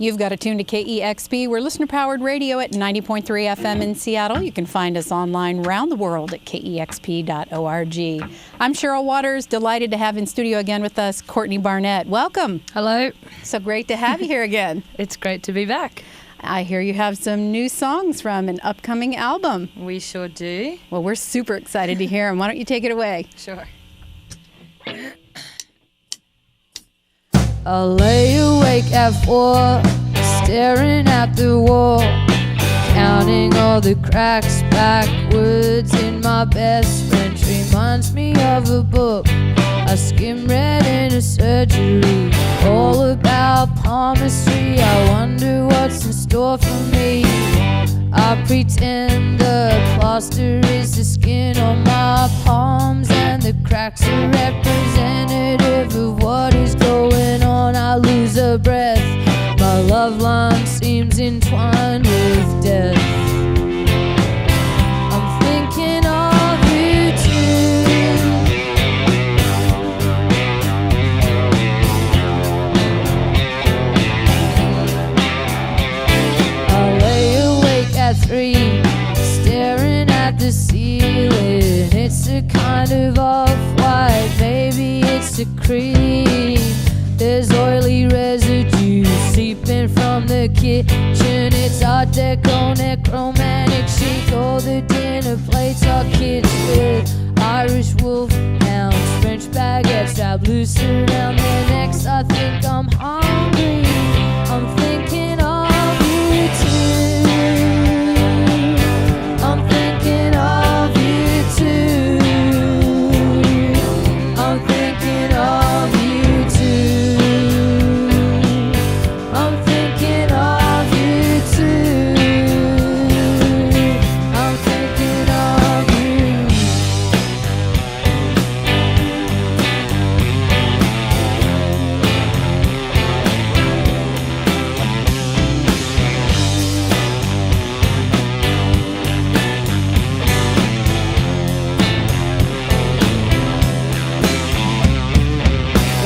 You've got it tuned to KEXP. We're listener-powered radio at 90.3 FM in Seattle. You can find us online around the world at KEXP.org. I'm Cheryl Waters, delighted to have in studio again with us Courtney Barnett. Welcome. Hello. So great to have you here again. It's great to be back. I hear you have some new songs from an upcoming album. We sure do. Well, we're super excited to hear them. Why don't you take it away? Sure. I lay awake at 4, staring at the wall, counting all the cracks backwards in my best friend. Reminds me of a book I skim-read in a surgery, all about palmistry. I wonder what's in store for me. I pretend the plaster is the skin on my palms, and the cracks are representative of what is going on. I lose a breath, my love line seems entwined with death. I'm thinking of you too. I lay awake at 3, staring at the ceiling. It's a kind of off-white, maybe it's a cream. There's oily residue seeping from the kitchen. It's Art Deco, necromantic chic. All the dinner plates are kids with Irish wolfhounds, French baguettes wrapped loose around their necks. I think I'm hungry. I'm thinking of you too. I'm thinking of you too. I'm thinking of you too. I'm thinking of you too. I'm thinking of you.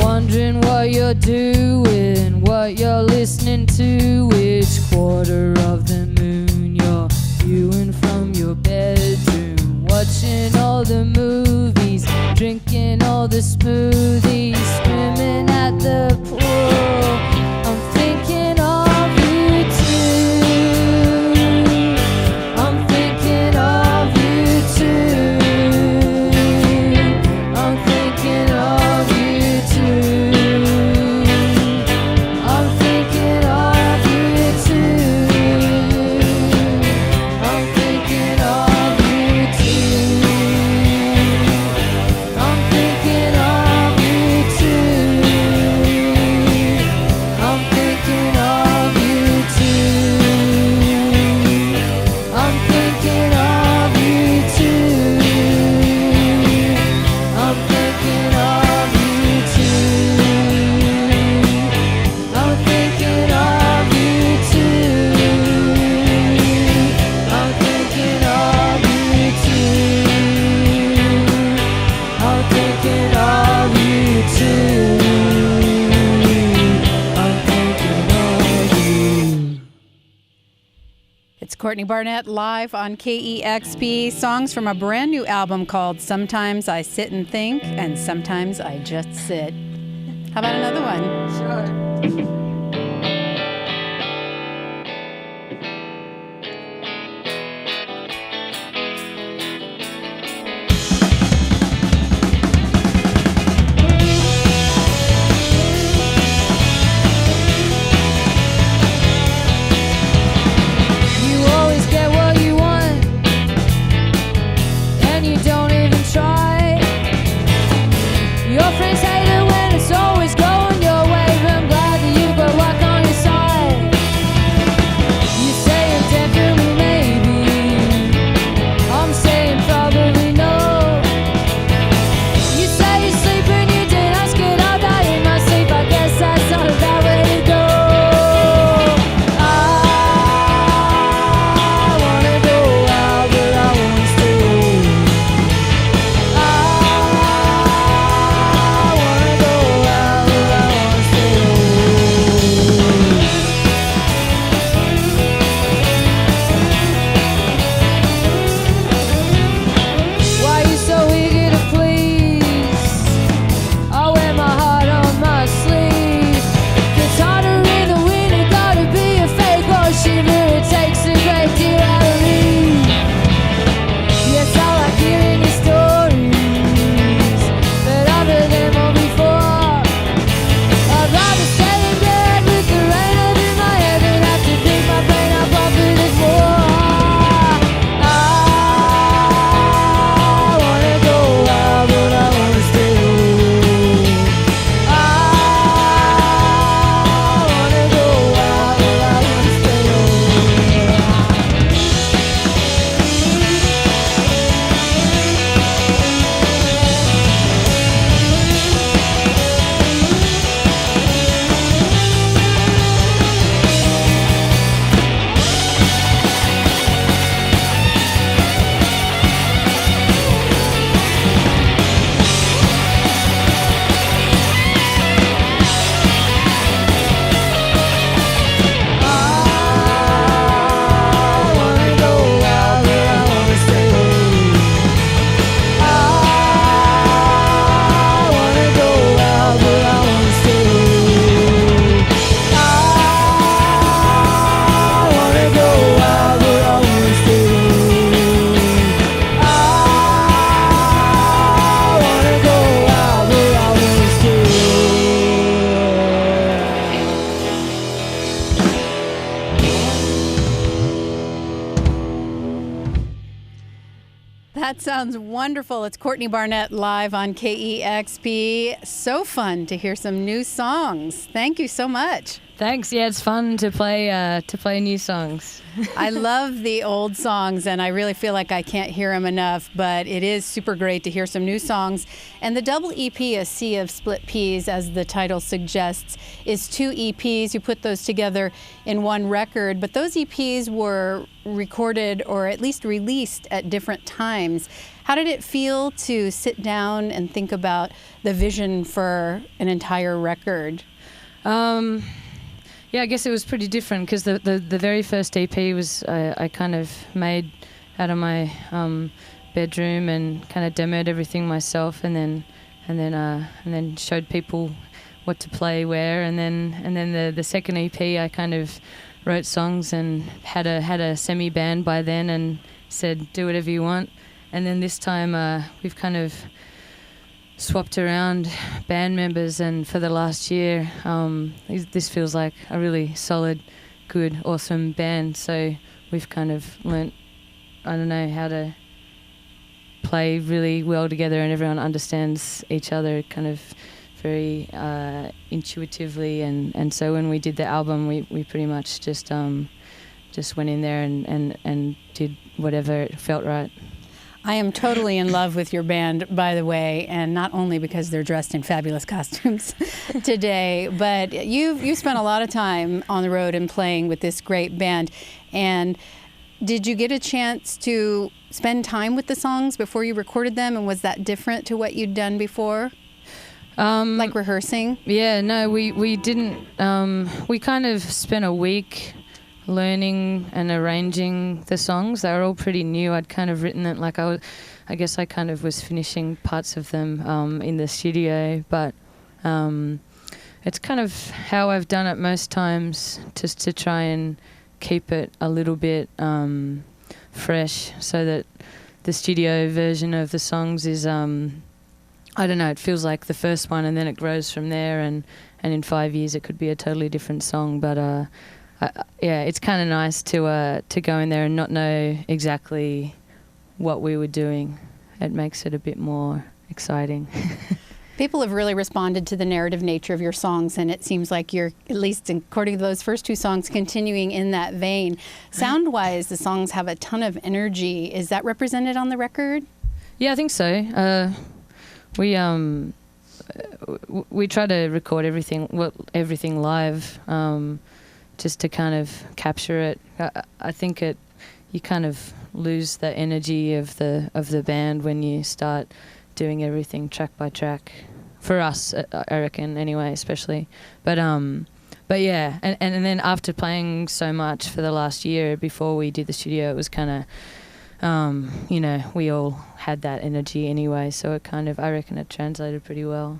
Wondering what you're doing, what you're listening to, which quarter of the moon you're viewing from your bedroom. Watching all the movies, drinking all the smoothies, swimming at the pool. I'm thinking of you too. I'm thinking of you too. I'm thinking of you too. I'm thinking of you too. I'm thinking of you too. I'm thinking of you too. I'm thinking of you too. I'm thinking of you too. I'm thinking of you too. I'm thinking of you too. I'm thinking of you too. I'm thinking of you too. I'm thinking of you. It's Courtney Barnett live on KEXP. Songs from a brand new album called Sometimes I Sit and Think, and Sometimes I Just Sit. How about another one? Sure. You always get what you want, and you don't even try. Your friends hate it when it's always going your way, but I'm glad that you That sounds wonderful. It's Courtney Barnett live on KEXP. So fun to hear some new songs. Thank you so much. Thanks. Yeah, it's fun to play new songs. I love the old songs, and I really feel like I can't hear them enough, but it is super great to hear some new songs. And the double EP, A Sea of Split Peas, as the title suggests, is 2 EPs. You put those together in one record, but those EPs were recorded or at least released at different times. How did it feel to sit down and think about the vision for an entire record? Yeah, I guess it was pretty different because the very first EP was I kind of made out of my bedroom and kind of demoed everything myself, and then showed people what to play where, and then the second EP I kind of wrote songs and had a semi band by then and said do whatever you want, and then this time we've kind of swapped around band members, and for the last year this feels like a really solid, good, awesome band. So we've kind of learnt, I don't know, how to play really well together, and everyone understands each other kind of very intuitively, and so when we did the album we pretty much just went in there and did whatever felt right. I am totally in love with your band, by the way, and not only because they're dressed in fabulous costumes today, but you spent a lot of time on the road and playing with this great band. And did you get a chance to spend time with the songs before you recorded them, and was that different to what you'd done before? Like rehearsing? Yeah, no, we didn't. We kind of spent a week learning and arranging the songs. They were all pretty new. I'd kind of written it like I guess I kind of was finishing parts of them in the studio, but it's kind of how I've done it most times, just to try and keep it a little bit fresh, so that the studio version of the songs is I don't know, it feels like the first one, and then it grows from there, and in 5 years it could be a totally different song, but yeah, it's kind of nice to go in there and not know exactly what we were doing. It makes it a bit more exciting. People have really responded to the narrative nature of your songs, and it seems like you're, at least according to those first 2 songs, continuing in that vein. Sound-wise, the songs have a ton of energy. Is that represented on the record? Yeah, I think so. We try to record everything live, just to kind of capture it. I think you kind of lose the energy of the band when you start doing everything track by track. For us, I reckon, anyway, especially. But yeah, and then after playing so much for the last year before we did the studio, it was kind of, we all had that energy anyway, so it kind of, I reckon it translated pretty well.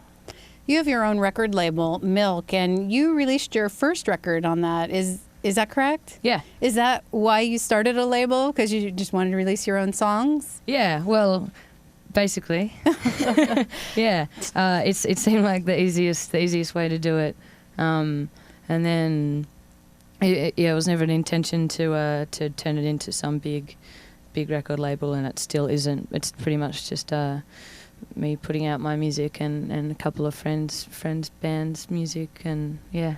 You have your own record label, Milk, and you released your first record on that. Is that correct? Yeah. Is that why you started a label? Because you just wanted to release your own songs? Yeah, well, basically. Yeah. It seemed like the easiest way to do it. And then, it was never an intention to turn it into some big record label, and it still isn't. It's pretty much just me putting out my music and a couple of friends' bands' music, and yeah.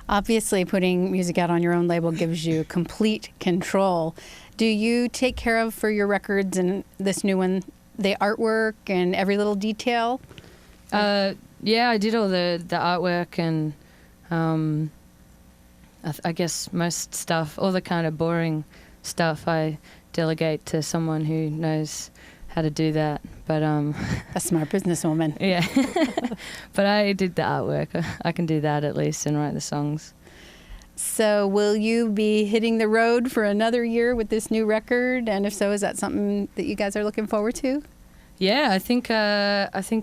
Obviously, putting music out on your own label gives you complete control. Do you take care of, for your records and this new one, the artwork and every little detail? Yeah, I did all the artwork, and I guess most stuff, all the kind of boring stuff, I delegate to someone who knows how to do that. But a smart businesswoman. Yeah. But I did the artwork. I can do that at least, and write the songs. So will you be hitting the road for another year with this new record? And if so, is that something that you guys are looking forward to? Yeah, I think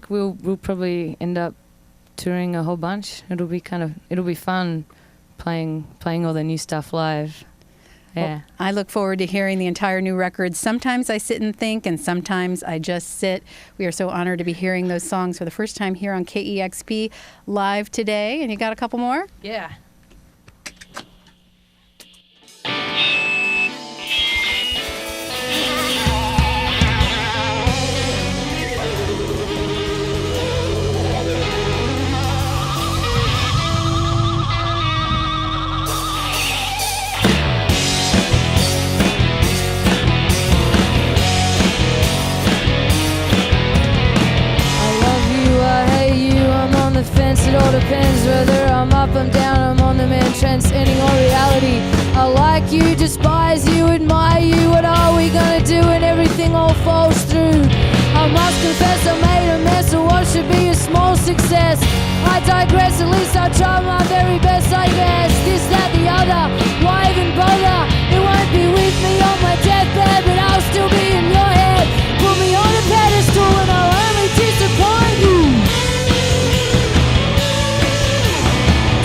we'll probably end up touring a whole bunch. It'll be fun playing all the new stuff live. Yeah. Well, I look forward to hearing the entire new record. Sometimes I sit and think, and sometimes I just sit. We are so honored to be hearing those songs for the first time here on KEXP live today. And you got a couple more? Yeah. Spider-Man transcending all reality. I like you, despise you, admire you. What are we gonna do when everything all falls through? I must confess I made a mess of what should be a small success. I digress, at least I try my very best, I guess. This, that, the other, why even bother? It won't be with me on my deathbed, but I'll still be in your head. Put me on a pedestal and I'll only disappoint you.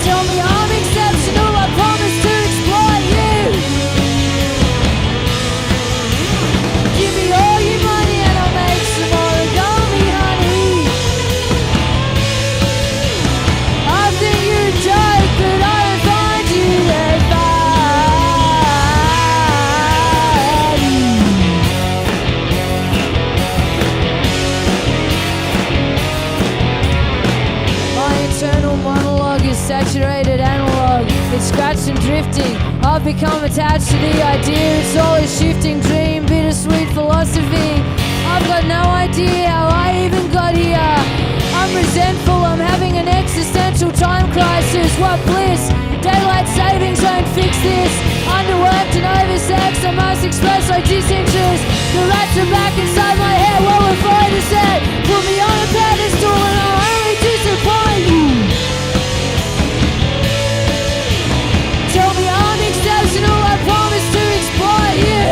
Tell me I'm exceptional, I promise to exploit you. Give me all your money and I'll make some origami, honey. I think you're a joke, but I don't find you that funny. My internal monologue is saturated analog. It's scratched and drifting. I've become attached to the idea. It's all a shifting dream, bittersweet philosophy. I've got no idea how I even got here. I'm resentful, I'm having an existential time crisis. What bliss, daylight savings won't fix this. Underworked and oversexed, I must express my disinterest. The rats are back inside my head, what we're fighting said. Put me on a pedestal and I'll only disappoint you. Tell me I'm exceptional, I promise to exploit you.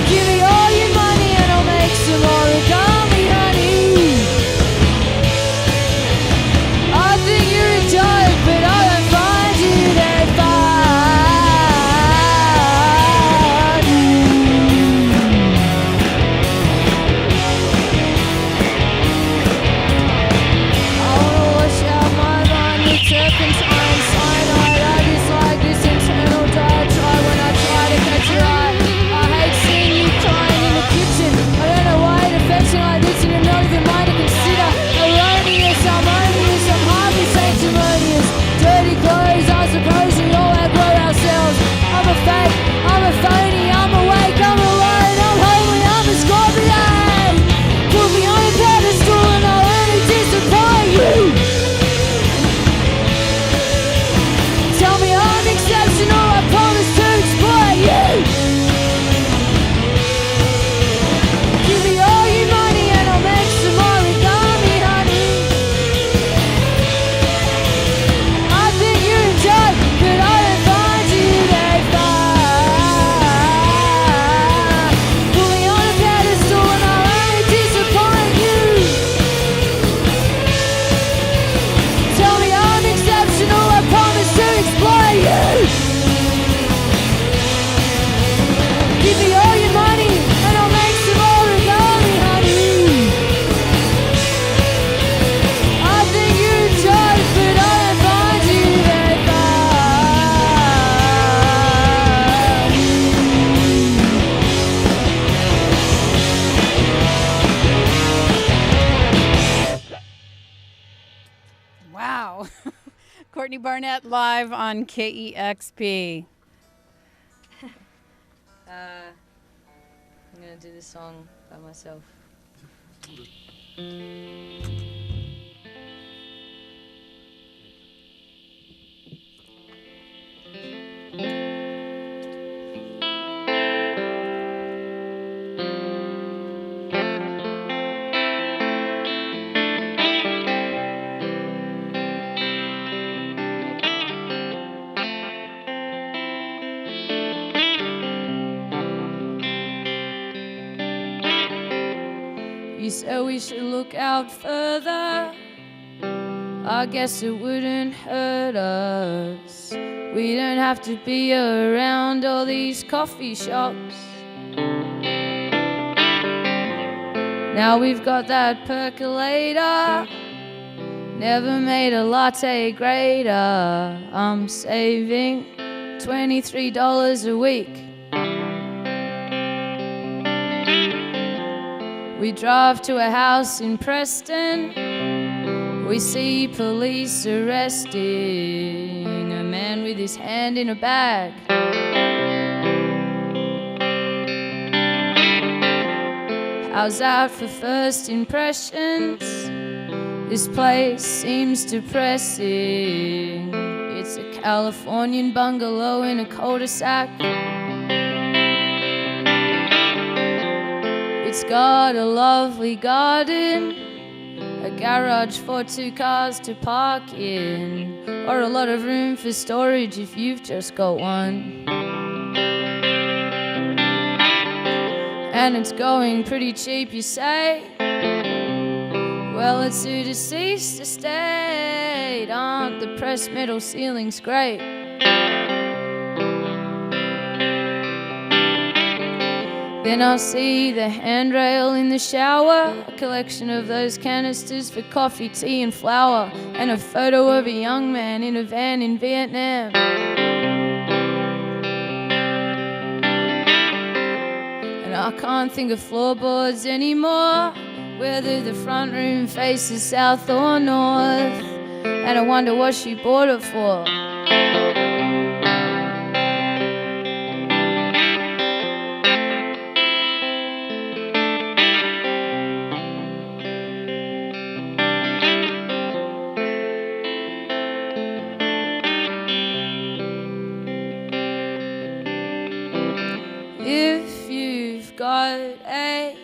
Give me all your money and I'll make some origami, honey. I think you're a joke, but I don't find you that I wanna wash out my mind with turpentine, cyanide. I dislike this internal diatribe when I try to catch your eye. I hate seeing you crying in the kitchen. I don't know why it affects me like this and you're not even mine to consider. Erroneous, harmonious, I'm hardly sanctimonious. Dirty clothes, I suppose we all outgrow ourselves. I'm a fake, I'm a phony, I'm awake, I'm alone, I'm homely, I'm a scorpion. Put me on a pedestal and I'll only disappoint you. Tell me I'm exceptional, I promise to exploit you. Give me all your money and I'll make some origami, honey. I think you're a joke, but I don't find you that fine. Put me on a pedestal and I'll only disappoint you. Tell me I'm exceptional, I promise to exploit you. Give me all your money and I'll make some origami, honey. I think you're a joke, but I don't find you that Wow. Courtney Barnett live on KEXP. I'm gonna do this song by myself. You said we should look out further. I guess it wouldn't hurt us. We don't have to be around all these coffee shops. Now we've got that percolator. Never made a latte greater. I'm saving $23 a week. We drive to a house in Preston. We see police arresting a man with his hand in a bag. How's that for first impressions? This place seems depressing. It's a Californian bungalow in a cul-de-sac. It's got a lovely garden, a garage for 2 cars to park in, or a lot of room for storage if you've just got one. And it's going pretty cheap, you say? Well, it's a deceased estate. Aren't the pressed metal ceilings great? Then I'll see the handrail in the shower, a collection of those canisters for coffee, tea and flour, and a photo of a young man in a van in Vietnam. And I can't think of floorboards anymore, whether the front room faces south or north, and I wonder what she bought it for. If you've got a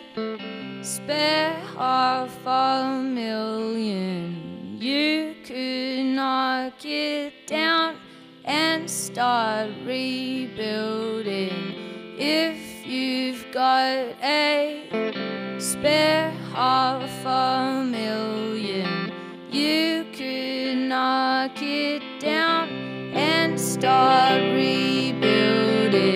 spare $500,000, you could knock it down and start rebuilding. If you've got a spare $500,000, you could knock it down and start rebuilding.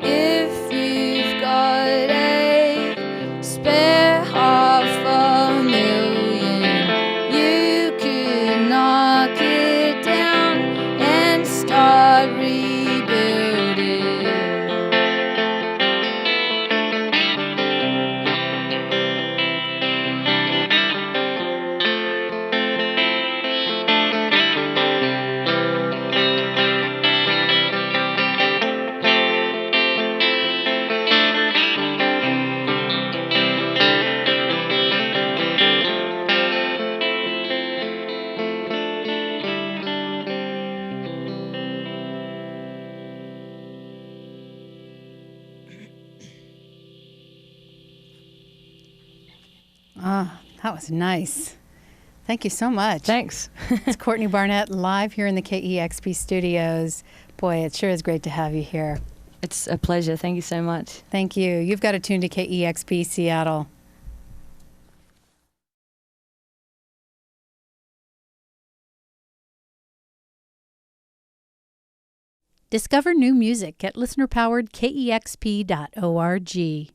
If you've got a spare $500,000, you could knock it down and start rebuilding. Ah, that was nice. Thank you so much. Thanks. It's Courtney Barnett live here in the KEXP studios. Boy, it sure is great to have you here. It's a pleasure. Thank you so much. Thank you. You've got to tune to KEXP Seattle. Discover new music at listener-powered KEXP.org.